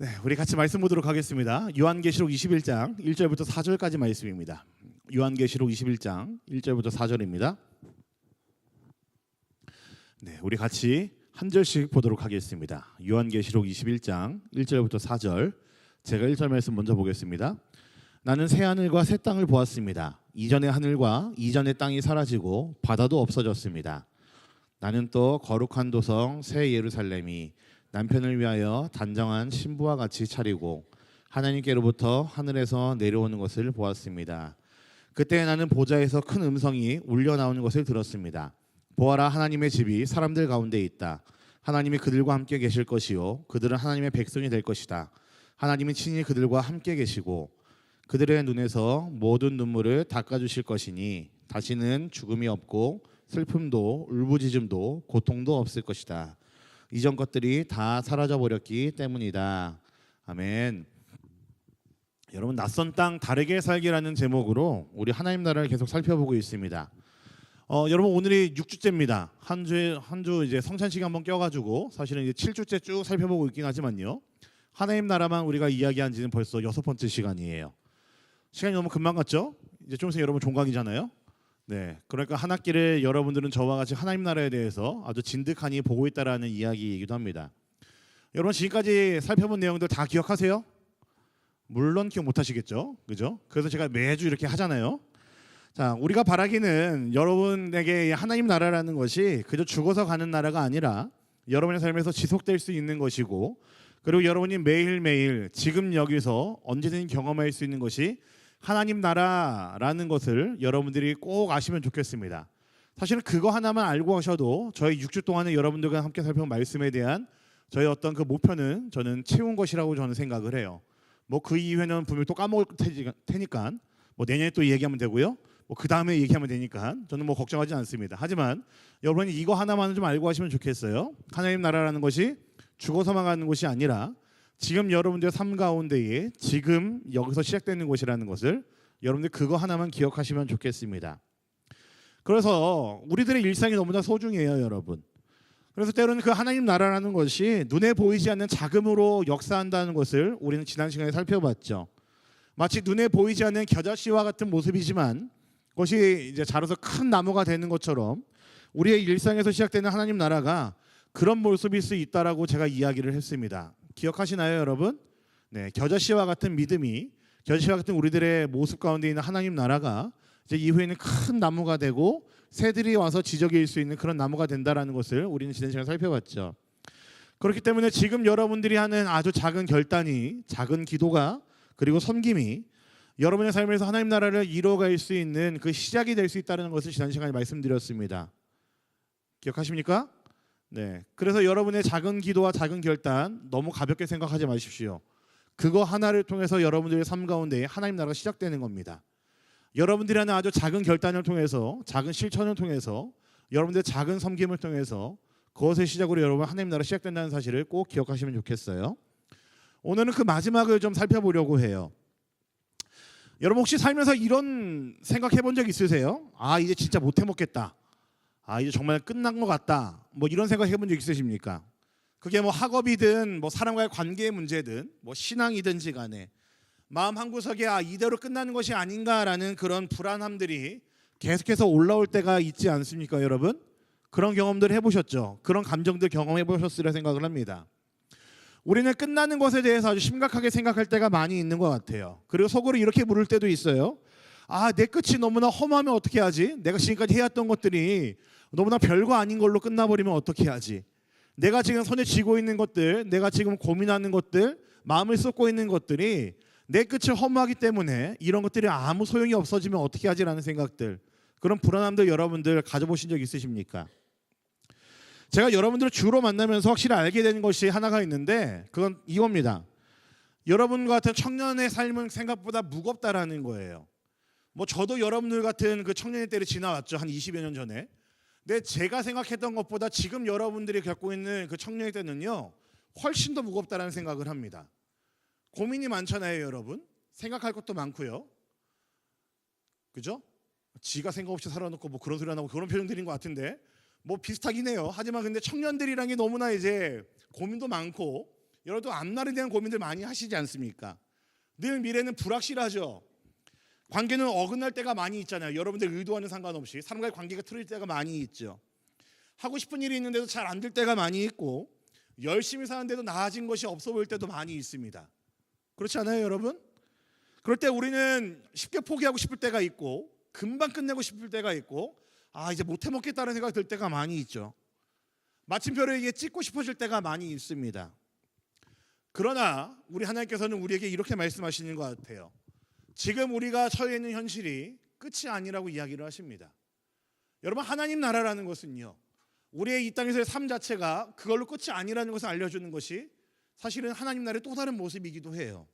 네, 우리 같이 말씀 보도록 하겠습니다. 요한계시록 21장 1절부터 4절까지 말씀입니다. 요한계시록 21장 1절부터 4절입니다. 네, 우리 같이 한 절씩 보도록 하겠습니다. 요한계시록 21장 1절부터 4절. 제가 1절 말씀 먼저 보겠습니다. 나는 새 하늘과 새 땅을 보았습니다. 이전의 하늘과 이전의 땅이 사라지고 바다도 없어졌습니다. 나는 또 거룩한 도성 새 예루살렘이 남편을 위하여 단정한 신부와 같이 차리고 하나님께로부터 하늘에서 내려오는 것을 보았습니다. 그때 나는 보좌에서 큰 음성이 울려 나오는 것을 들었습니다. 보아라, 하나님의 집이 사람들 가운데 있다. 하나님이 그들과 함께 계실 것이요 그들은 하나님의 백성이 될 것이다. 하나님이 친히 그들과 함께 계시고 그들의 눈에서 모든 눈물을 닦아주실 것이니 다시는 죽음이 없고 슬픔도 울부짖음도 고통도 없을 것이다. 이전 것들이 다 사라져 버렸기 때문이다. 아멘. 여러분, 낯선 땅 다르게 살기라는 제목으로 우리 하나님 나라를 계속 살펴보고 있습니다. 여러분, 오늘이 6주째입니다. 한 주 이제 성찬식 한번 껴가지고 사실은 이제 7주째 쭉 살펴보고 있긴 하지만요. 하나님 나라만 우리가 이야기한 지는 벌써 6번째 시간이에요. 시간이 너무 금방 갔죠? 이제 좀 있으면 여러분 종강이잖아요. 네, 그러니까 한 학기를 여러분들은 저와 같이 하나님 나라에 대해서 아주 진득하니 보고 있다라는 이야기이기도 합니다. 여러분, 지금까지 살펴본 내용들 다 기억하세요? 물론 기억 못하시겠죠, 그죠? 그래서 제가 매주 이렇게 하잖아요. 자, 우리가 바라기는 여러분에게 하나님 나라라는 것이 그저 죽어서 가는 나라가 아니라 여러분의 삶에서 지속될 수 있는 것이고, 그리고 여러분이 매일매일 지금 여기서 언제든 경험할 수 있는 것이 하나님 나라라는 것을 여러분들이 꼭 아시면 좋겠습니다. 사실은 그거 하나만 알고 가셔도 저희 6주 동안에 여러분들과 함께 살펴본 말씀에 대한 저희 어떤 그 목표는 저는 채운 것이라고 저는 생각을 해요. 뭐 그 이후에는 분명히 또 까먹을 테니까 뭐 내년에 또 얘기하면 되고요. 뭐 그 다음에 얘기하면 되니까 저는 뭐 걱정하지 않습니다. 하지만 여러분이 이거 하나만은 좀 알고 가시면 좋겠어요. 하나님 나라라는 것이 죽어서만 가는 것이 아니라 지금 여러분들의 삶 가운데에 지금 여기서 시작되는 것이라는 것을 여러분들 그거 하나만 기억하시면 좋겠습니다. 그래서 우리들의 일상이 너무나 소중해요, 여러분. 그래서 때로는 그 하나님 나라라는 것이 눈에 보이지 않는 자금으로 역사한다는 것을 우리는 지난 시간에 살펴봤죠. 마치 눈에 보이지 않는 겨자씨와 같은 모습이지만 그것이 이제 자라서 큰 나무가 되는 것처럼 우리의 일상에서 시작되는 하나님 나라가 그런 모습일 수 있다라고 제가 이야기를 했습니다. 기억하시나요, 여러분? 네, 겨자씨와 같은 믿음이, 겨자씨와 같은 우리들의 모습 가운데 있는 하나님 나라가 이제 이후에는 큰 나무가 되고 새들이 와서 지저귀일 수 있는 그런 나무가 된다라는 것을 우리는 지난 시간에 살펴봤죠. 그렇기 때문에 지금 여러분들이 하는 아주 작은 결단이, 작은 기도가, 그리고 섬김이 여러분의 삶에서 하나님 나라를 이루어갈 수 있는 그 시작이 될 수 있다는 것을 지난 시간에 말씀드렸습니다. 기억하십니까? 네, 그래서 여러분의 작은 기도와 작은 결단 너무 가볍게 생각하지 마십시오. 그거 하나를 통해서 여러분들의 삶 가운데 하나님 나라가 시작되는 겁니다. 여러분들이 하는 아주 작은 결단을 통해서, 작은 실천을 통해서, 여러분들의 작은 섬김을 통해서 그것의 시작으로 여러분 하나님 나라가 시작된다는 사실을 꼭 기억하시면 좋겠어요. 오늘은 그 마지막을 좀 살펴보려고 해요. 여러분, 혹시 살면서 이런 생각해 본 적 있으세요? 아, 이제 진짜 못 해먹겠다. 아, 이제 정말 끝난 것 같다. 뭐 이런 생각 해본 적 있으십니까? 그게 뭐 학업이든 뭐 사람과의 관계의 문제든 뭐 신앙이든지 간에 마음 한구석에 이대로 끝나는 것이 아닌가라는 그런 불안함들이 계속해서 올라올 때가 있지 않습니까, 여러분? 그런 경험들 해보셨죠? 그런 감정들 경험해 보셨으리라 생각을 합니다. 우리는 끝나는 것에 대해서 아주 심각하게 생각할 때가 많이 있는 것 같아요. 그리고 속으로 이렇게 물을 때도 있어요. 아, 내 끝이 너무나 험하면 어떻게 하지? 내가 지금까지 해왔던 것들이 너무나 별거 아닌 걸로 끝나버리면 어떻게 하지? 내가 지금 손에 쥐고 있는 것들, 내가 지금 고민하는 것들, 마음을 쏟고 있는 것들이 내 끝이 허무하기 때문에 이런 것들이 아무 소용이 없어지면 어떻게 하지라는 생각들, 그런 불안함들 여러분들 가져보신 적 있으십니까? 제가 여러분들을 주로 만나면서 확실히 알게 되는 것이 하나가 있는데 그건 이겁니다. 여러분과 같은 청년의 삶은 생각보다 무겁다라는 거예요. 뭐 저도 여러분들 같은 그 청년의 때를 지나왔죠. 한 20여 년 전에. 근데 제가 생각했던 것보다 지금 여러분들이 겪고 있는 그 청년의 때는요, 훨씬 더 무겁다라는 생각을 합니다. 고민이 많잖아요, 여러분. 생각할 것도 많고요. 그죠? 지가 생각 없이 살아놓고 뭐 그런 소리 안 하고 그런 표정 드린 것 같은데 뭐 비슷하긴 해요. 하지만 근데 청년들이란 게 너무나 이제 고민도 많고 여러분도 앞날에 대한 고민들 많이 하시지 않습니까? 늘 미래는 불확실하죠. 관계는 어긋날 때가 많이 있잖아요. 여러분들 의도와는 상관없이 사람과의 관계가 틀어질 때가 많이 있죠. 하고 싶은 일이 있는데도 잘 안 될 때가 많이 있고, 열심히 사는데도 나아진 것이 없어 보일 때도 많이 있습니다. 그렇지 않아요, 여러분? 그럴 때 우리는 쉽게 포기하고 싶을 때가 있고, 금방 끝내고 싶을 때가 있고, 이제 못해 먹겠다는 생각이 들 때가 많이 있죠. 마침표를 이게 찍고 싶어질 때가 많이 있습니다. 그러나 우리 하나님께서는 우리에게 이렇게 말씀하시는 것 같아요. 지금 우리가 처해 있는 현실이 끝이 아니라고 이야기를 하십니다. 여러분, 하나님 나라라는 것은요, 우리의 이 땅에서의 삶 자체가 그걸로 끝이 아니라는 것을 알려주는 것이 사실은 하나님 나라의 또 다른 모습이기도 해요.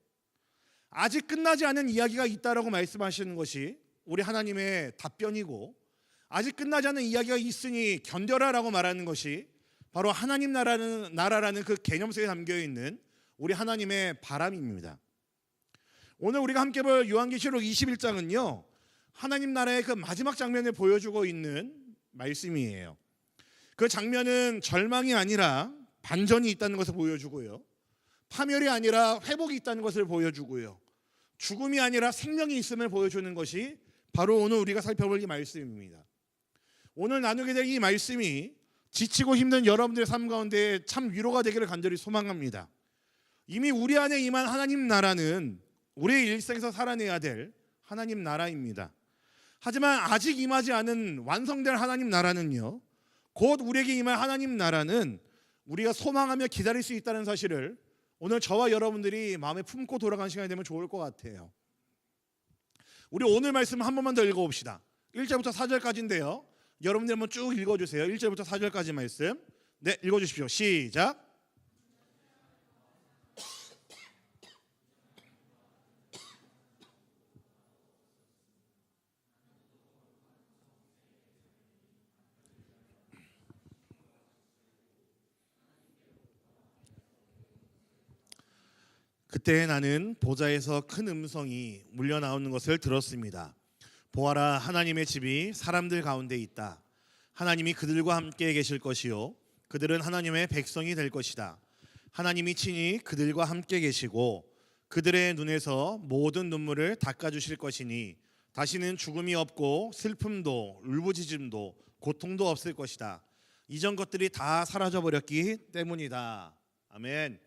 아직 끝나지 않은 이야기가 있다라고 말씀하시는 것이 우리 하나님의 답변이고, 아직 끝나지 않은 이야기가 있으니 견뎌라라고 말하는 것이 바로 하나님 나라라는 그 개념 속에 담겨있는 우리 하나님의 바람입니다. 오늘 우리가 함께 볼 요한계시록 21장은요, 하나님 나라의 그 마지막 장면을 보여주고 있는 말씀이에요. 그 장면은 절망이 아니라 반전이 있다는 것을 보여주고요, 파멸이 아니라 회복이 있다는 것을 보여주고요, 죽음이 아니라 생명이 있음을 보여주는 것이 바로 오늘 우리가 살펴볼 이 말씀입니다. 오늘 나누게 될 이 말씀이 지치고 힘든 여러분들의 삶 가운데 참 위로가 되기를 간절히 소망합니다. 이미 우리 안에 임한 하나님 나라는 우리의 일생에서 살아내야 될 하나님 나라입니다. 하지만 아직 임하지 않은 완성될 하나님 나라는요, 곧 우리에게 임할 하나님 나라는 우리가 소망하며 기다릴 수 있다는 사실을 오늘 저와 여러분들이 마음에 품고 돌아가는 시간이 되면 좋을 것 같아요. 우리 오늘 말씀 한 번만 더 읽어봅시다. 1절부터 4절까지인데요, 여러분들 한번 쭉 읽어주세요. 1절부터 4절까지 말씀. 네, 읽어주십시오. 시작. 그때 나는 보좌에서 큰 음성이 물려 나오는 것을 들었습니다. 보아라, 하나님의 집이 사람들 가운데 있다. 하나님이 그들과 함께 계실 것이요, 그들은 하나님의 백성이 될 것이다. 하나님이 친히 그들과 함께 계시고 그들의 눈에서 모든 눈물을 닦아주실 것이니 다시는 죽음이 없고 슬픔도 울부짖음도 고통도 없을 것이다. 이전 것들이 다 사라져버렸기 때문이다. 아멘.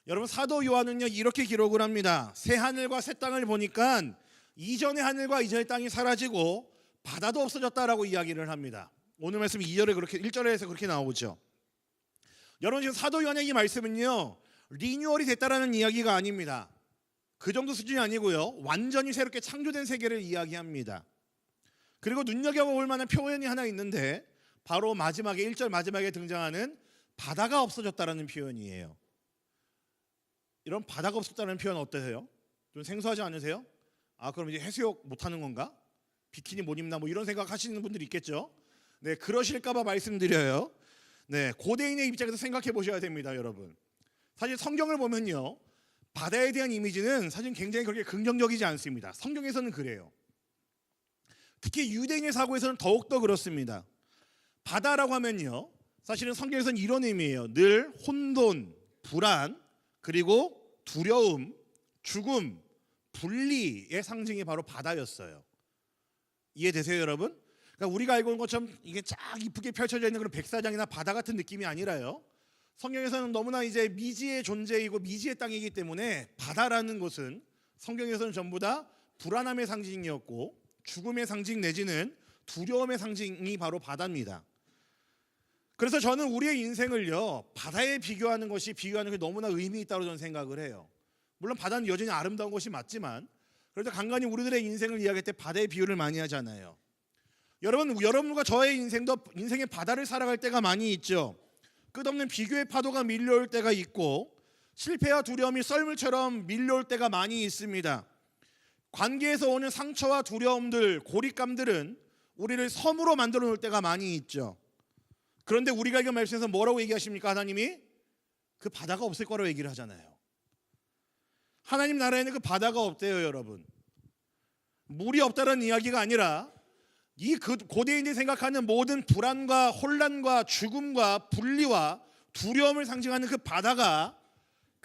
여러분, 사도 요한은요, 이렇게 기록을 합니다. 새 하늘과 새 땅을 보니까 이전의 하늘과 이전의 땅이 사라지고 바다도 없어졌다라고 이야기를 합니다. 오늘 말씀 1절에서 그렇게 나오죠. 여러분, 지금 사도 요한의 이 말씀은요, 리뉴얼이 됐다라는 이야기가 아닙니다. 그 정도 수준이 아니고요, 완전히 새롭게 창조된 세계를 이야기합니다. 그리고 눈여겨볼 만한 표현이 하나 있는데, 바로 마지막에 1절 마지막에 등장하는 바다가 없어졌다라는 표현이에요. 이런 바다가 없었다는 표현 어떠세요? 좀 생소하지 않으세요? 그럼 이제 해수욕 못하는 건가? 비키니 못 입나? 뭐 이런 생각 하시는 분들이 있겠죠. 네, 그러실까봐 말씀드려요. 네, 고대인의 입장에서 생각해 보셔야 됩니다, 여러분. 사실 성경을 보면요, 바다에 대한 이미지는 사실 굉장히 그렇게 긍정적이지 않습니다. 성경에서는 그래요. 특히 유대인의 사고에서는 더욱더 그렇습니다. 바다라고 하면요, 사실은 성경에서는 이런 의미예요. 늘 혼돈, 불안, 그리고 두려움, 죽음, 분리의 상징이 바로 바다였어요. 이해되세요, 여러분? 그러니까 우리가 알고 있는 것처럼 이게 쫙 이쁘게 펼쳐져 있는 그런 백사장이나 바다 같은 느낌이 아니라요, 성경에서는 너무나 이제 미지의 존재이고 미지의 땅이기 때문에 바다라는 것은 성경에서는 전부 다 불안함의 상징이었고 죽음의 상징 내지는 두려움의 상징이 바로 바다입니다. 그래서 저는 우리의 인생을요, 바다에 비교하는 것이 너무나 의미 있다고 저는 생각을 해요. 물론 바다는 여전히 아름다운 것이 맞지만, 그래도 간간히 우리들의 인생을 이야기할 때 바다에 비유를 많이 하잖아요. 여러분과 저의 인생도 인생의 바다를 살아갈 때가 많이 있죠. 끝없는 비교의 파도가 밀려올 때가 있고, 실패와 두려움이 썰물처럼 밀려올 때가 많이 있습니다. 관계에서 오는 상처와 두려움들, 고립감들은 우리를 섬으로 만들어 놓을 때가 많이 있죠. 그런데 우리가 이거 말씀에서 뭐라고 얘기하십니까? 하나님이 그 바다가 없을 거라고 얘기를 하잖아요. 하나님 나라에는 그 바다가 없대요, 여러분. 물이 없다는 이야기가 아니라 이 고대인들이 생각하는 모든 불안과 혼란과 죽음과 분리와 두려움을 상징하는 그 바다가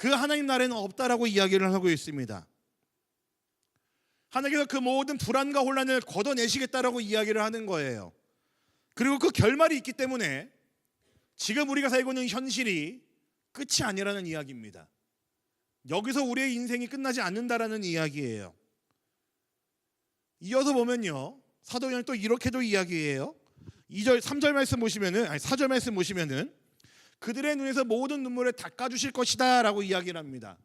그 하나님 나라에는 없다라고 이야기를 하고 있습니다. 하나님께서 그 모든 불안과 혼란을 걷어내시겠다라고 이야기를 하는 거예요. 그리고 그 결말이 있기 때문에 지금 우리가 살고 있는 현실이 끝이 아니라는 이야기입니다. 여기서 우리의 인생이 끝나지 않는다라는 이야기예요. 이어서 보면요, 사도행전 또 이렇게도 이야기해요. 2절 3절 말씀 보시면은, 4절 말씀 보시면은 그들의 눈에서 모든 눈물을 닦아주실 것이다 라고 이야기를 합니다.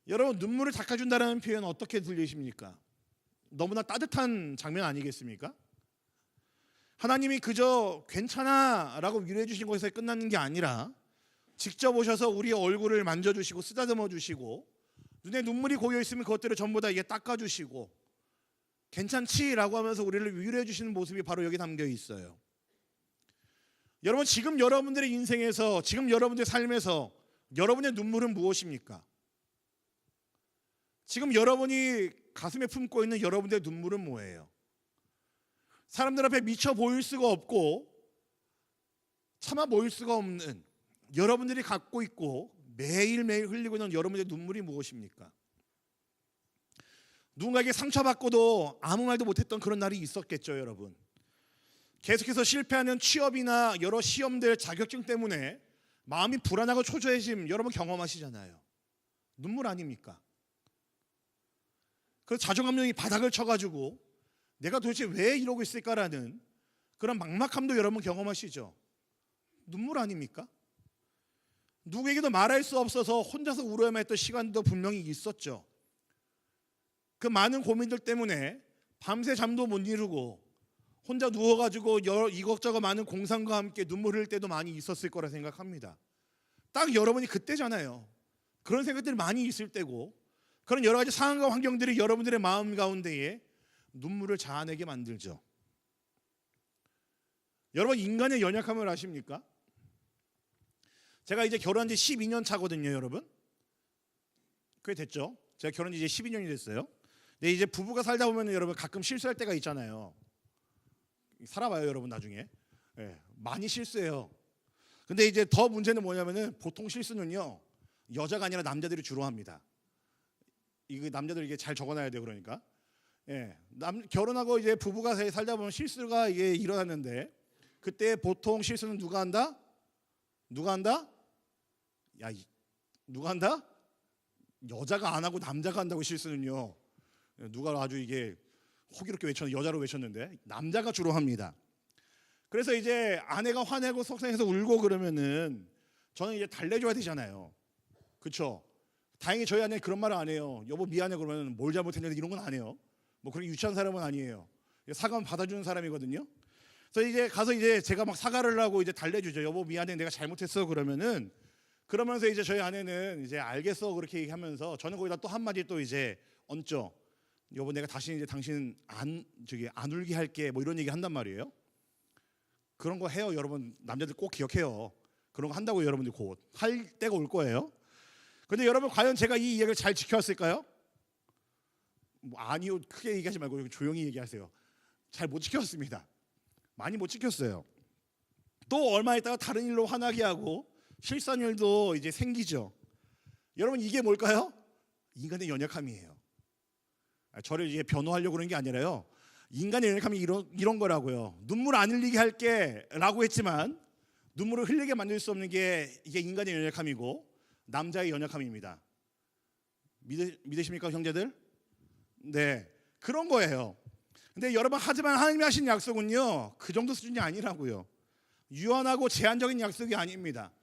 여러분, 눈물을 닦아준다라는 표현 어떻게 들리십니까? 너무나 따뜻한 장면 아니겠습니까? 하나님이 그저 괜찮아 라고 위로해 주신 것에서 끝나는 게 아니라 직접 오셔서 우리의 얼굴을 만져주시고 쓰다듬어 주시고 눈에 눈물이 고여 있으면 그것들을 전부 다 이게 닦아주시고 괜찮지? 라고 하면서 우리를 위로해 주시는 모습이 바로 여기 담겨 있어요. 여러분, 지금 여러분들의 인생에서, 지금 여러분들의 삶에서 여러분의 눈물은 무엇입니까? 지금 여러분이 가슴에 품고 있는 여러분의 눈물은 뭐예요? 사람들 앞에 미쳐 보일 수가 없고 참아 보일 수가 없는 여러분들이 갖고 있고 매일매일 흘리고 있는 여러분의 눈물이 무엇입니까? 누군가에게 상처받고도 아무 말도 못했던 그런 날이 있었겠죠, 여러분. 계속해서 실패하는 취업이나 여러 시험들, 자격증 때문에 마음이 불안하고 초조해짐 여러분 경험하시잖아요. 눈물 아닙니까? 그래서 자존감이 바닥을 쳐가지고 내가 도대체 왜 이러고 있을까라는 그런 막막함도 여러분 경험하시죠. 눈물 아닙니까? 누구에게도 말할 수 없어서 혼자서 울어야만 했던 시간도 분명히 있었죠. 그 많은 고민들 때문에 밤새 잠도 못 이루고 혼자 누워가지고 이것저것 많은 공상과 함께 눈물 흘릴 때도 많이 있었을 거라 생각합니다. 딱 여러분이 그때잖아요. 그런 생각들이 많이 있을 때고 그런 여러 가지 상황과 환경들이 여러분들의 마음 가운데에 눈물을 자아내게 만들죠. 여러분, 인간의 연약함을 아십니까? 제가 이제 결혼한 지 12년 차거든요, 여러분. 꽤 됐죠? 제가 결혼한 지 이제 12년이 됐어요. 근데 이제 부부가 살다 보면 여러분 가끔 실수할 때가 있잖아요. 살아봐요, 여러분 나중에. 네, 많이 실수해요. 근데 이제 더 문제는 뭐냐면은 보통 실수는요 여자가 아니라 남자들이 주로 합니다. 이거 남자들 이게 잘 적어놔야 돼요, 그러니까. 예, 결혼하고 이제 부부가 살다 보면 실수가 이게 일어났는데 그때 보통 실수는 누가 한다? 누가 한다? 누가 한다? 여자가 안 하고 남자가 한다고 실수는요. 누가 아주 이게 호기롭게 여자로 외쳤는데 남자가 주로 합니다. 그래서 이제 아내가 화내고 속상해서 울고 그러면은 저는 이제 달래줘야 되잖아요. 그렇죠? 다행히 저희 아내는 그런 말을 안 해요. 여보 미안해 그러면 뭘 잘못했는데 이런 건 안 해요. 뭐 그렇게 유치한 사람은 아니에요. 사과는 받아주는 사람이거든요. 그래서 이제 가서 이제 제가 막 사과를 하고 이제 달래주죠. 여보 미안해 내가 잘못했어 그러면은 그러면서 이제 저희 아내는 이제 알겠어 그렇게 얘기하면서 저는 거기다 또 한마디 또 이제 얹죠. 여보 내가 다시 이제 당신 안 울게 할게 뭐 이런 얘기 한단 말이에요. 그런 거 해요, 여러분. 남자들 꼭 기억해요. 그런 거 한다고 여러분들 곧 할 때가 올 거예요. 근데 여러분 과연 제가 이 이야기를 잘 지켜왔을까요? 뭐 아니요, 크게 얘기하지 말고 조용히 얘기하세요. 잘 못 지켰습니다. 많이 못 지켰어요. 또 얼마 있다가 다른 일로 화나게 하고 실수한 일도 이제 생기죠. 여러분 이게 뭘까요? 인간의 연약함이에요. 저를 이제 변호하려고 그러는 게 아니라요. 인간의 연약함이 이런 거라고요. 눈물 안 흘리게 할게 라고 했지만 눈물을 흘리게 만들 수 없는 게 이게 인간의 연약함이고 남자의 연약함입니다. 믿으십니까, 형제들? 네, 그런 거예요. 근데 여러분 하지만 하나님이 하신 약속은요 그 정도 수준이 아니라고요. 유한하고 제한적인 약속이 아닙니다.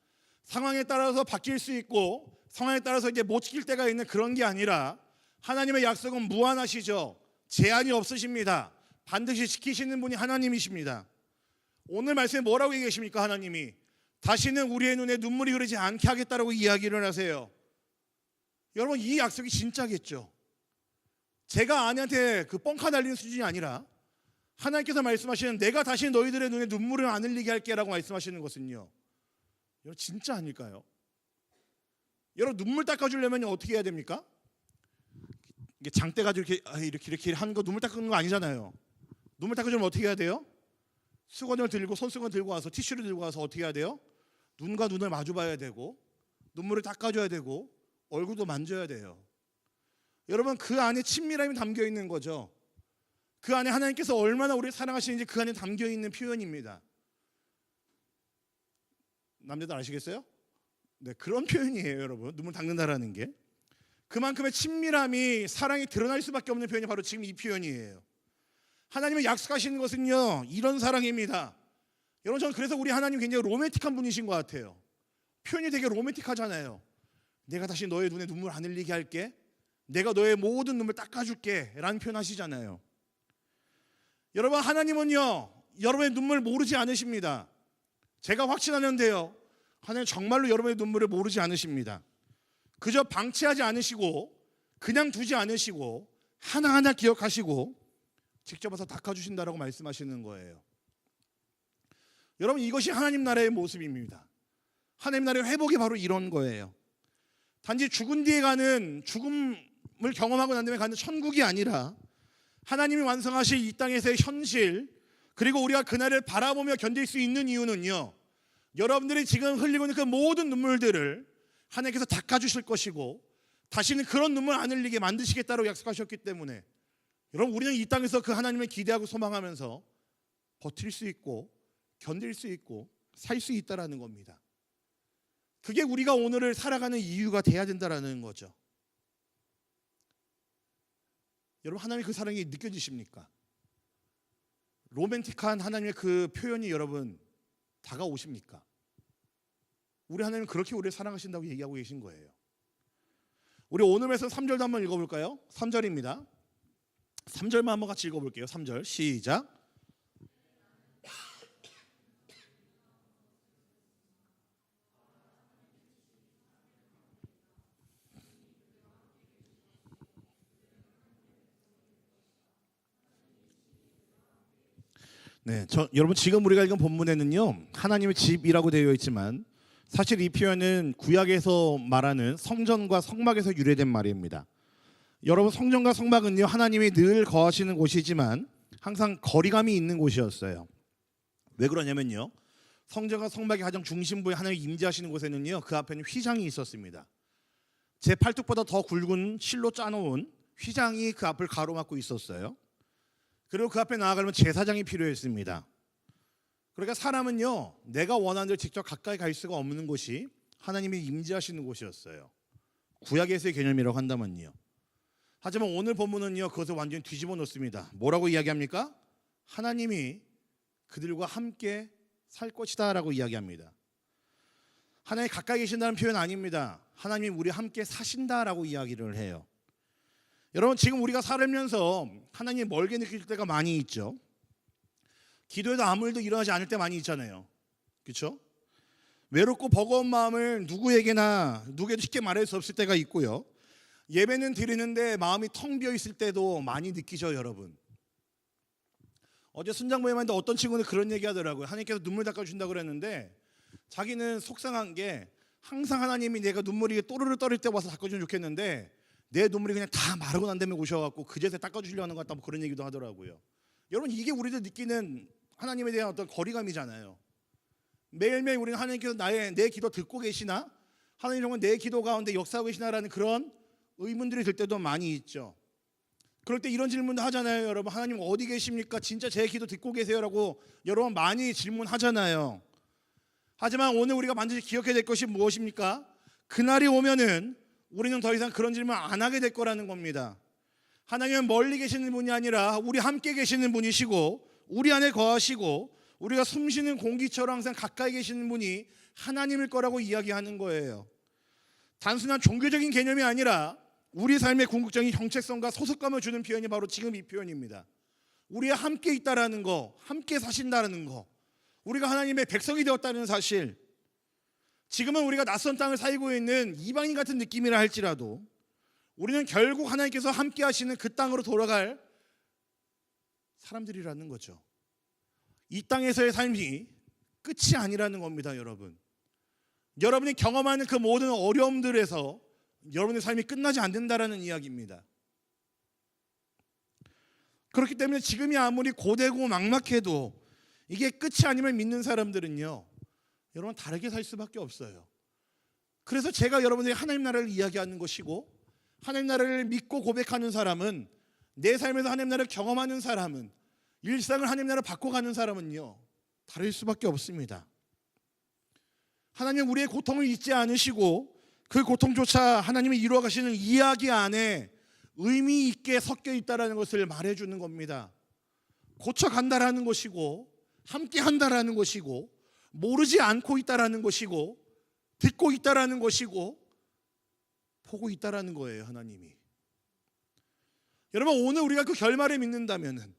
상황에 따라서 바뀔 수 있고 상황에 따라서 이제 못 지킬 때가 있는 그런 게 아니라 하나님의 약속은 무한하시죠. 제한이 없으십니다. 반드시 지키시는 분이 하나님이십니다. 오늘 말씀에 뭐라고 얘기하십니까? 하나님이 다시는 우리의 눈에 눈물이 흐르지 않게 하겠다라고 이야기를 하세요. 여러분 이 약속이 진짜겠죠. 제가 아내한테 그 뻥카 날리는 수준이 아니라 하나님께서 말씀하시는 내가 다시 너희들의 눈에 눈물을 안 흘리게 할게라고 말씀하시는 것은요, 여러분 진짜 아닐까요? 여러분 눈물 닦아주려면 어떻게 해야 됩니까? 이게 장대 가지고 이렇게 하는 거 눈물 닦는 거 아니잖아요. 눈물 닦아주려면 어떻게 해야 돼요? 수건을 들고 손수건 들고 와서 티슈를 들고 와서 어떻게 해야 돼요? 눈과 눈을 마주 봐야 되고 눈물을 닦아줘야 되고 얼굴도 만져야 돼요. 여러분, 그 안에 친밀함이 담겨 있는 거죠. 그 안에 하나님께서 얼마나 우리를 사랑하시는지 그 안에 담겨 있는 표현입니다. 남자들 아시겠어요? 네, 그런 표현이에요, 여러분. 눈물 닦는다라는 게. 그만큼의 친밀함이, 사랑이 드러날 수밖에 없는 표현이 바로 지금 이 표현이에요. 하나님이 약속하시는 것은요, 이런 사랑입니다. 여러분, 저는 그래서 우리 하나님 굉장히 로맨틱한 분이신 것 같아요. 표현이 되게 로맨틱하잖아요. 내가 다시 너의 눈에 눈물 안 흘리게 할게, 내가 너의 모든 눈물 닦아줄게 라는 표현 하시잖아요. 여러분, 하나님은요, 여러분의 눈물 모르지 않으십니다. 제가 확신하는데요, 하나님 정말로 여러분의 눈물을 모르지 않으십니다. 그저 방치하지 않으시고 그냥 두지 않으시고 하나하나 기억하시고 직접 와서 닦아주신다라고 말씀하시는 거예요. 여러분, 이것이 하나님 나라의 모습입니다. 하나님 나라의 회복이 바로 이런 거예요. 단지 죽은 뒤에 가는, 죽음을 경험하고 난 다음에 가는 천국이 아니라 하나님이 완성하실 이 땅에서의 현실, 그리고 우리가 그날을 바라보며 견딜 수 있는 이유는요, 여러분들이 지금 흘리고 있는 그 모든 눈물들을 하나님께서 닦아주실 것이고 다시는 그런 눈물 안 흘리게 만드시겠다고 약속하셨기 때문에 여러분, 우리는 이 땅에서 그 하나님을 기대하고 소망하면서 버틸 수 있고 견딜 수 있고 살 수 있다라는 겁니다. 그게 우리가 오늘을 살아가는 이유가 돼야 된다라는 거죠. 여러분, 하나님의 그 사랑이 느껴지십니까? 로맨틱한 하나님의 그 표현이 여러분 다가오십니까? 우리 하나님은 그렇게 우리를 사랑하신다고 얘기하고 계신 거예요. 우리 오늘 말씀 3절도 한번 읽어볼까요? 3절입니다. 3절만 한번 같이 읽어볼게요. 3절 시작. 네, 여러분, 지금 우리가 읽은 본문에는요, 하나님의 집이라고 되어 있지만 사실 이 표현은 구약에서 말하는 성전과 성막에서 유래된 말입니다. 여러분, 성전과 성막은요, 하나님이 늘 거하시는 곳이지만 항상 거리감이 있는 곳이었어요. 왜 그러냐면요, 성전과 성막의 가장 중심부에 하나님이 임재하시는 곳에는요, 그 앞에는 휘장이 있었습니다. 제 팔뚝보다 더 굵은 실로 짜놓은 휘장이 그 앞을 가로막고 있었어요. 그리고 그 앞에 나아가려면 제사장이 필요했습니다. 그러니까 사람은요, 내가 원하는 대로 직접 가까이 갈 수가 없는 곳이 하나님이 임재하시는 곳이었어요. 구약에서의 개념이라고 한다면요. 하지만 오늘 본문은요, 그것을 완전히 뒤집어 놓습니다. 뭐라고 이야기합니까? 하나님이 그들과 함께 살 것이다 라고 이야기합니다. 하나님이 가까이 계신다는 표현 아닙니다. 하나님이 우리 함께 사신다라고 이야기를 해요. 여러분, 지금 우리가 살면서 하나님이 멀게 느낄 때가 많이 있죠. 기도에도 아무 일도 일어나지 않을 때 많이 있잖아요. 그렇죠? 외롭고 버거운 마음을 누구에게도 쉽게 말할 수 없을 때가 있고요. 예배는 드리는데 마음이 텅 비어 있을 때도 많이 느끼죠, 여러분. 어제 순장모임 하는데 어떤 친구는 그런 얘기 하더라고요. 하나님께서 눈물 닦아주신다고 그랬는데 자기는 속상한 게 항상 하나님이 내가 눈물이 또르르 떨릴 때 와서 닦아주면 좋겠는데 내 눈물이 그냥 다 마르고 난 다음에 오셔갖고 그제서 닦아주시려고 하는 것 같다, 뭐 그런 얘기도 하더라고요. 여러분, 이게 우리들 느끼는 하나님에 대한 어떤 거리감이잖아요. 매일매일 우리는 하나님께서 내 기도 듣고 계시나? 하나님 정말 내 기도 가운데 역사하고 계시나라는 그런 의문들이 들 때도 많이 있죠. 그럴 때 이런 질문도 하잖아요. 여러분, 하나님 어디 계십니까? 진짜 제 기도 듣고 계세요라고 여러분 많이 질문하잖아요. 하지만 오늘 우리가 반드시 기억해야 될 것이 무엇입니까? 그날이 오면은 우리는 더 이상 그런 질문 안 하게 될 거라는 겁니다. 하나님은 멀리 계시는 분이 아니라 우리 함께 계시는 분이시고 우리 안에 거하시고 우리가 숨쉬는 공기처럼 항상 가까이 계시는 분이 하나님일 거라고 이야기하는 거예요. 단순한 종교적인 개념이 아니라 우리 삶의 궁극적인 정체성과 소속감을 주는 표현이 바로 지금 이 표현입니다. 우리와 함께 있다라는 거, 함께 사신다라는 거, 우리가 하나님의 백성이 되었다는 사실. 지금은 우리가 낯선 땅을 살고 있는 이방인 같은 느낌이라 할지라도 우리는 결국 하나님께서 함께 하시는 그 땅으로 돌아갈 사람들이라는 거죠. 이 땅에서의 삶이 끝이 아니라는 겁니다, 여러분. 여러분이 경험하는 그 모든 어려움들에서 여러분의 삶이 끝나지 않는다라는 이야기입니다. 그렇기 때문에 지금이 아무리 고되고 막막해도 이게 끝이 아님을 믿는 사람들은요, 여러분 다르게 살 수밖에 없어요. 그래서 제가 여러분들이 하나님 나라를 이야기하는 것이고, 하나님 나라를 믿고 고백하는 사람은, 내 삶에서 하나님 나라를 경험하는 사람은, 일상을 하나님 나라로 바꿔가는 사람은요, 다를 수밖에 없습니다. 하나님은 우리의 고통을 잊지 않으시고 그 고통조차 하나님이 이루어 가시는 이야기 안에 의미 있게 섞여 있다라는 것을 말해주는 겁니다. 고쳐간다라는 것이고, 함께 한다라는 것이고, 모르지 않고 있다라는 것이고, 듣고 있다라는 것이고, 보고 있다라는 거예요. 하나님이. 여러분, 오늘 우리가 그 결말을 믿는다면은,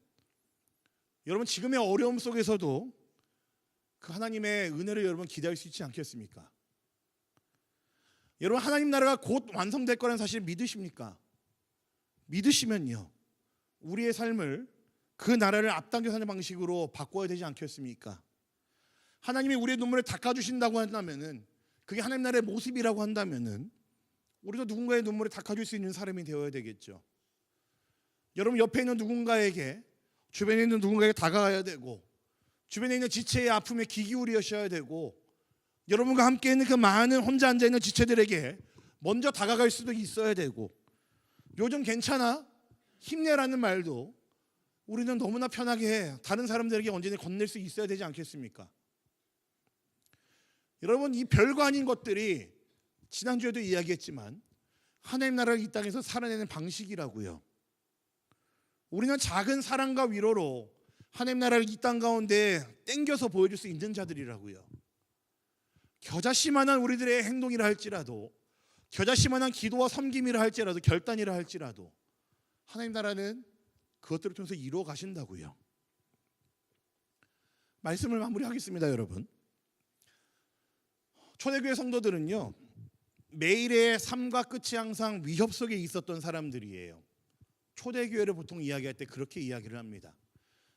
여러분 지금의 어려움 속에서도 그 하나님의 은혜를 여러분 기대할 수 있지 않겠습니까? 여러분, 하나님 나라가 곧 완성될 거라는 사실을 믿으십니까? 믿으시면요, 우리의 삶을 그 나라를 앞당겨 사는 방식으로 바꿔야 되지 않겠습니까? 하나님이 우리의 눈물을 닦아주신다고 한다면은, 그게 하나님 나라의 모습이라고 한다면은, 우리도 누군가의 눈물을 닦아줄 수 있는 사람이 되어야 되겠죠. 여러분, 옆에 있는 누군가에게, 주변에 있는 누군가에게 다가가야 되고, 주변에 있는 지체의 아픔에 귀 기울이셔야 되고, 여러분과 함께 있는 그 많은 혼자 앉아있는 지체들에게 먼저 다가갈 수도 있어야 되고, 요즘 괜찮아? 힘내라는 말도 우리는 너무나 편하게 다른 사람들에게 언제나 건넬 수 있어야 되지 않겠습니까? 여러분, 이 별거 아닌 것들이 지난주에도 이야기했지만 하나님 나라를 이 땅에서 살아내는 방식이라고요. 우리는 작은 사랑과 위로로 하나님 나라를 이 땅 가운데 땡겨서 보여줄 수 있는 자들이라고요. 겨자씨만한 우리들의 행동이라 할지라도, 겨자씨만한 기도와 섬김이라 할지라도, 결단이라 할지라도 하나님 나라는 그것들을 통해서 이루어 가신다고요. 말씀을 마무리하겠습니다. 여러분, 초대교회 성도들은요, 매일의 삶과 끝이 항상 위협 속에 있었던 사람들이에요. 초대교회를 보통 이야기할 때 그렇게 이야기를 합니다.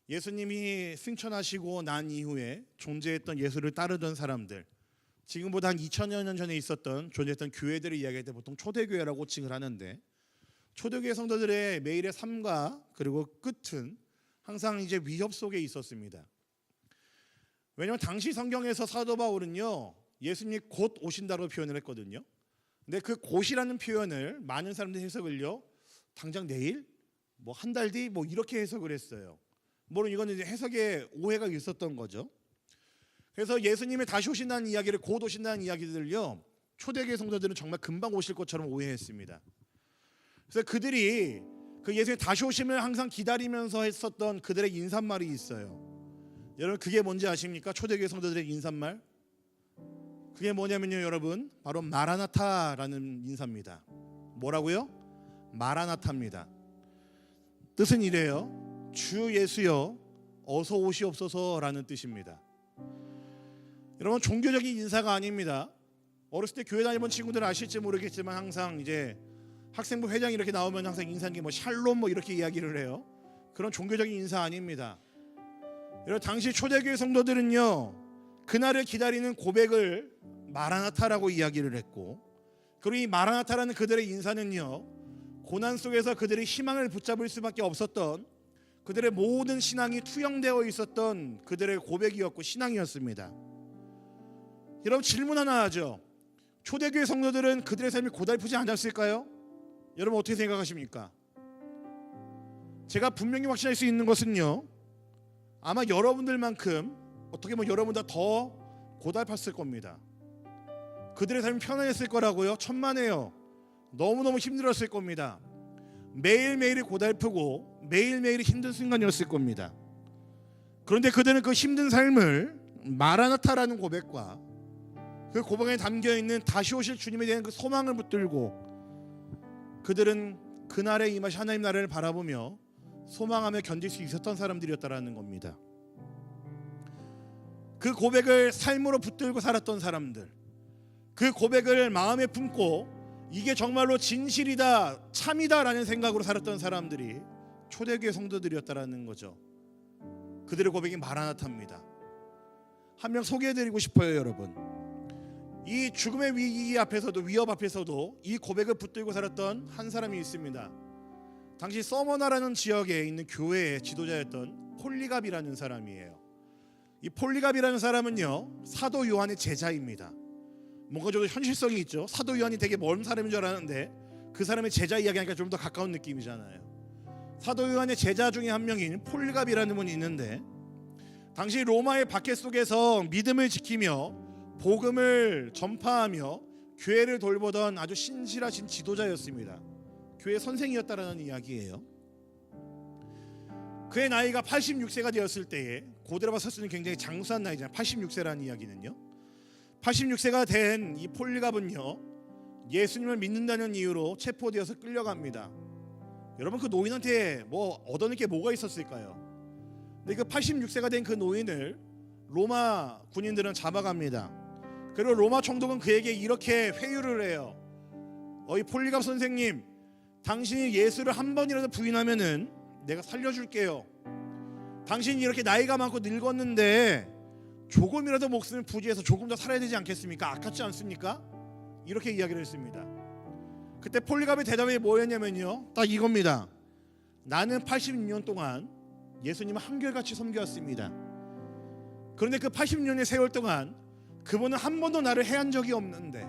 예수님이 승천하시고 난 이후에 존재했던 예수를 따르던 사람들, 지금보다 한 2000여 년 전에 존재했던 교회들을 이야기할 때 보통 초대교회라고 칭을 하는데, 초대교회 성도들의 매일의 삶과 그리고 끝은 항상 이제 위협 속에 있었습니다. 왜냐하면 당시 성경에서 사도 바울은요, 예수님이 곧 오신다고 표현을 했거든요. 근데 그 곧이라는 표현을 많은 사람들이 해석을요, 당장 내일, 뭐 한 달 뒤, 뭐 이렇게 해석을 했어요. 물론 이거는 이제 해석에 오해가 있었던 거죠. 그래서 예수님이 다시 오신다는 이야기를, 곧 오신다는 이야기들을요, 초대교회 성도들은 정말 금방 오실 것처럼 오해했습니다. 그래서 그들이 그 예수님 다시 오심을 항상 기다리면서 했었던 그들의 인사말이 있어요. 여러분, 그게 뭔지 아십니까? 초대교회 성도들의 인사말, 그게 뭐냐면요, 여러분, 바로 마라나타라는 인사입니다. 뭐라고요? 마라나타입니다. 뜻은 이래요. 주 예수여 어서 오시옵소서라는 뜻입니다. 여러분, 종교적인 인사가 아닙니다. 어렸을 때 교회 다니던 친구들은 아실지 모르겠지만 항상 이제 학생부 회장이 이렇게 나오면 항상 인사한 게 뭐 샬롬 뭐 이렇게 이야기를 해요. 그런 종교적인 인사 아닙니다. 여러분, 당시 초대교회 성도들은요, 그날을 기다리는 고백을 마라나타라고 이야기를 했고, 그리고 이 마라나타라는 그들의 인사는요, 고난 속에서 그들의 희망을 붙잡을 수밖에 없었던, 그들의 모든 신앙이 투영되어 있었던 그들의 고백이었고 신앙이었습니다. 여러분, 질문 하나 하죠. 초대교회 성도들은 그들의 삶이 고달프지 않았을까요? 여러분, 어떻게 생각하십니까? 제가 분명히 확신할 수 있는 것은요, 아마 여러분들만큼, 어떻게 보면 여러분보다 더 고달팠을 겁니다. 그들의 삶이 편안했을 거라고요? 천만에요. 너무너무 힘들었을 겁니다. 매일매일이 고달프고 매일매일이 힘든 순간이었을 겁니다. 그런데 그들은 그 힘든 삶을 마라나타라는 고백과 그 고백에 담겨있는 다시 오실 주님에 대한 그 소망을 붙들고, 그들은 그날에 임하신 하나님 나라를 바라보며 소망하며 견딜 수 있었던 사람들이었다라는 겁니다. 그 고백을 삶으로 붙들고 살았던 사람들, 그 고백을 마음에 품고 이게 정말로 진실이다, 참이다라는 생각으로 살았던 사람들이 초대교회 성도들이었다라는 거죠. 그들의 고백이 마라나타입니다. 한 명 소개해드리고 싶어요. 여러분, 이 죽음의 위기 앞에서도, 위협 앞에서도 이 고백을 붙들고 살았던 한 사람이 있습니다. 당시 서머나라는 지역에 있는 교회의 지도자였던 폴리갑이라는 사람이에요. 이 폴리갑이라는 사람은요, 사도 요한의 제자입니다. 뭔가 좀 현실성이 있죠. 사도 요한이 되게 먼 사람인 줄 알았는데 그 사람의 제자 이야기하니까 좀 더 가까운 느낌이잖아요. 사도 요한의 제자 중에 한 명인 폴갑이라는 분이 있는데 당시 로마의 박해 속에서 믿음을 지키며 복음을 전파하며 교회를 돌보던 아주 신실하신 지도자였습니다. 교회 선생이었다라는 이야기예요. 그의 나이가 86세가 되었을 때에 고대로 봤을 때 굉장히 장수한 나이잖아요. 86세라는 이야기는요. 86세가 된 이 폴갑은요 예수님을 믿는다는 이유로 체포되어서 끌려갑니다. 여러분 그 노인한테 뭐 얻어낼 게 뭐가 있었을까요? 근데 그 86세가 된 그 노인을 로마 군인들은 잡아갑니다. 그리고 로마 총독은 그에게 이렇게 회유를 해요. 이 폴갑 선생님, 당신이 예수를 한 번이라도 부인하면은 내가 살려줄게요. 당신이 이렇게 나이가 많고 늙었는데 조금이라도 목숨을 부지해서 조금 더 살아야 되지 않겠습니까? 아깝지 않습니까? 이렇게 이야기를 했습니다. 그때 폴갑의 대답이 뭐였냐면요, 딱 이겁니다. 나는 86년 동안 예수님을 한결같이 섬겨왔습니다. 그런데 그 86년의 세월 동안 그분은 한 번도 나를 해한 적이 없는데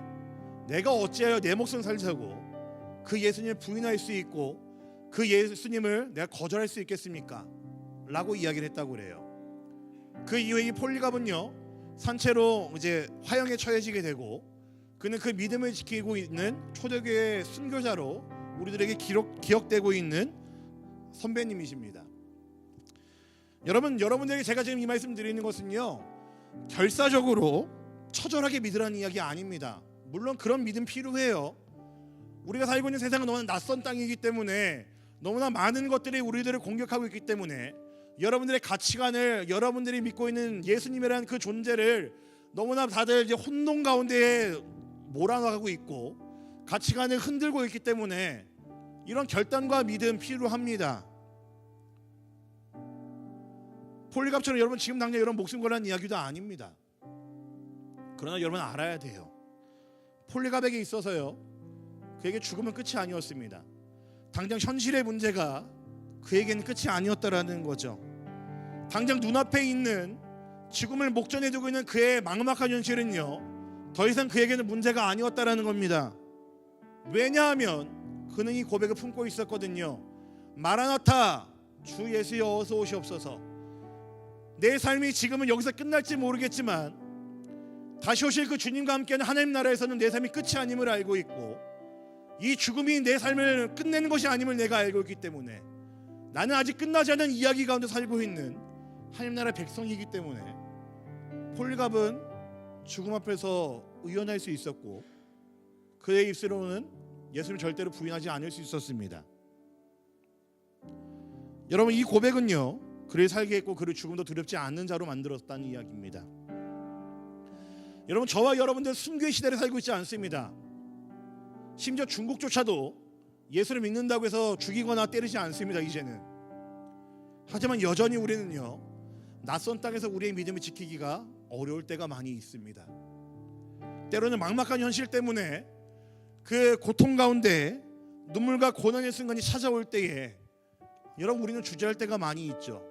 내가 어찌하여 내 목숨 살자고 그 예수님을 부인할 수 있고 그 예수님을 내가 거절할 수 있겠습니까? 라고 이야기를 했다고 그래요. 그 이후에 이 폴갑은요 산채로 이제 화형에 처해지게 되고 그는 그 믿음을 지키고 있는 초대교회 순교자로 우리들에게 기억되고 있는 선배님이십니다. 여러분들에게 제가 지금 이 말씀 드리는 것은요 결사적으로 처절하게 믿으라는 이야기 아닙니다. 물론 그런 믿음 필요해요. 우리가 살고 있는 세상은 너무나 낯선 땅이기 때문에 너무나 많은 것들이 우리들을 공격하고 있기 때문에 여러분들의 가치관을, 여러분들이 믿고 있는 예수님이라는 그 존재를 너무나 다들 이제 혼돈 가운데 몰아가고 있고 가치관을 흔들고 있기 때문에 이런 결단과 믿음 필요합니다. 폴갑처럼 여러분 지금 당장 여러분 목숨 걸라는 이야기도 아닙니다. 그러나 여러분 알아야 돼요. 폴갑에게 있어서요 그에게 죽음은 끝이 아니었습니다. 당장 현실의 문제가 그에게는 끝이 아니었다라는 거죠. 당장 눈앞에 있는 죽음을 목전에 두고 있는 그의 막막한 현실은요 더 이상 그에게는 문제가 아니었다라는 겁니다. 왜냐하면 그는 이 고백을 품고 있었거든요. 마라나타, 주 예수여 어서 오시옵소서. 내 삶이 지금은 여기서 끝날지 모르겠지만 다시 오실 그 주님과 함께하는 하나님 나라에서는 내 삶이 끝이 아님을 알고 있고 이 죽음이 내 삶을 끝내는 것이 아님을 내가 알고 있기 때문에 나는 아직 끝나지 않은 이야기 가운데 살고 있는 하나님 나라의 백성이기 때문에 폴갑은 죽음 앞에서 의연할 수 있었고 그의 입술로는 예수를 절대로 부인하지 않을 수 있었습니다. 여러분 이 고백은요 그를 살게 했고 그를 죽음도 두렵지 않는 자로 만들었다는 이야기입니다. 여러분 저와 여러분들 순교의 시대를 살고 있지 않습니다. 심지어 중국조차도 예수를 믿는다고 해서 죽이거나 때리지 않습니다 이제는. 하지만 여전히 우리는요 낯선 땅에서 우리의 믿음을 지키기가 어려울 때가 많이 있습니다. 때로는 막막한 현실 때문에 그 고통 가운데 눈물과 고난의 순간이 찾아올 때에 여러분 우리는 주저할 때가 많이 있죠.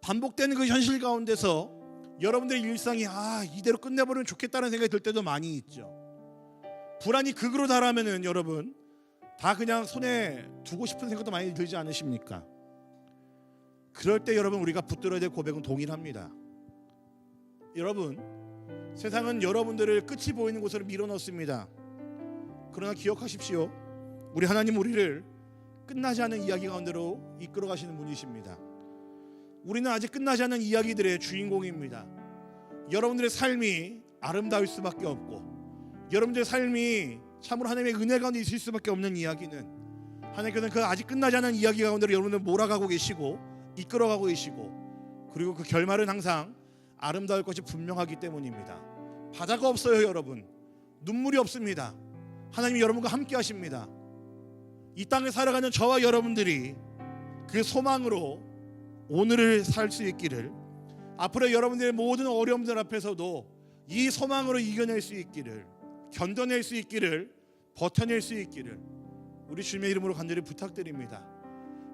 반복되는 그 현실 가운데서 여러분들의 일상이 이대로 끝내버리면 좋겠다는 생각이 들 때도 많이 있죠. 불안이 극으로 달하면은 여러분 다 그냥 손에 두고 싶은 생각도 많이 들지 않으십니까? 그럴 때 여러분 우리가 붙들어야 될 고백은 동일합니다. 여러분 세상은 여러분들을 끝이 보이는 곳으로 밀어넣습니다. 그러나 기억하십시오. 우리 하나님 우리를 끝나지 않은 이야기 가운데로 이끌어 가시는 분이십니다. 우리는 아직 끝나지 않은 이야기들의 주인공입니다. 여러분들의 삶이 아름다울 수밖에 없고 여러분들의 삶이 참으로 하나님의 은혜 가운데 있을 수밖에 없는 이야기는 하나님께서는 그 아직 끝나지 않은 이야기 가운데로 여러분들 몰아가고 계시고 이끌어가고 계시고 그리고 그 결말은 항상 아름다울 것이 분명하기 때문입니다. 바다가 없어요 여러분. 눈물이 없습니다. 하나님이 여러분과 함께 하십니다. 이 땅에 살아가는 저와 여러분들이 그 소망으로 오늘을 살 수 있기를 앞으로 여러분들의 모든 어려움들 앞에서도 이 소망으로 이겨낼 수 있기를 견뎌낼 수 있기를 버텨낼 수 있기를 우리 주님의 이름으로 간절히 부탁드립니다.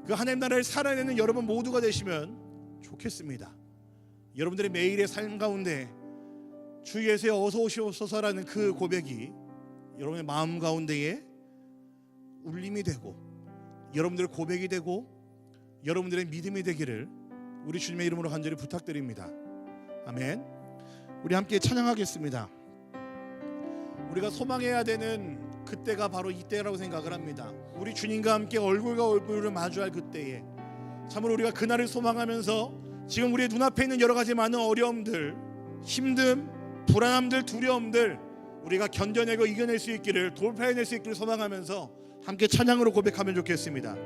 그 하나님 나라를 살아내는 여러분 모두가 되시면 좋겠습니다. 여러분들의 매일의 삶 가운데 주 예수에 어서 오시옵소서라는 그 고백이 여러분의 마음 가운데에 울림이 되고 여러분들의 고백이 되고 여러분들의 믿음이 되기를 우리 주님의 이름으로 간절히 부탁드립니다. 아멘. 우리 함께 찬양하겠습니다. 우리가 소망해야 되는 그때가 바로 이때라고 생각을 합니다. 우리 주님과 함께 얼굴과 얼굴을 마주할 그때에 참으로 우리가 그날을 소망하면서 지금 우리의 눈앞에 있는 여러 가지 많은 어려움들, 힘듦, 불안함들, 두려움들 우리가 견뎌내고 이겨낼 수 있기를, 돌파해낼 수 있기를 소망하면서 함께 찬양으로 고백하면 좋겠습니다.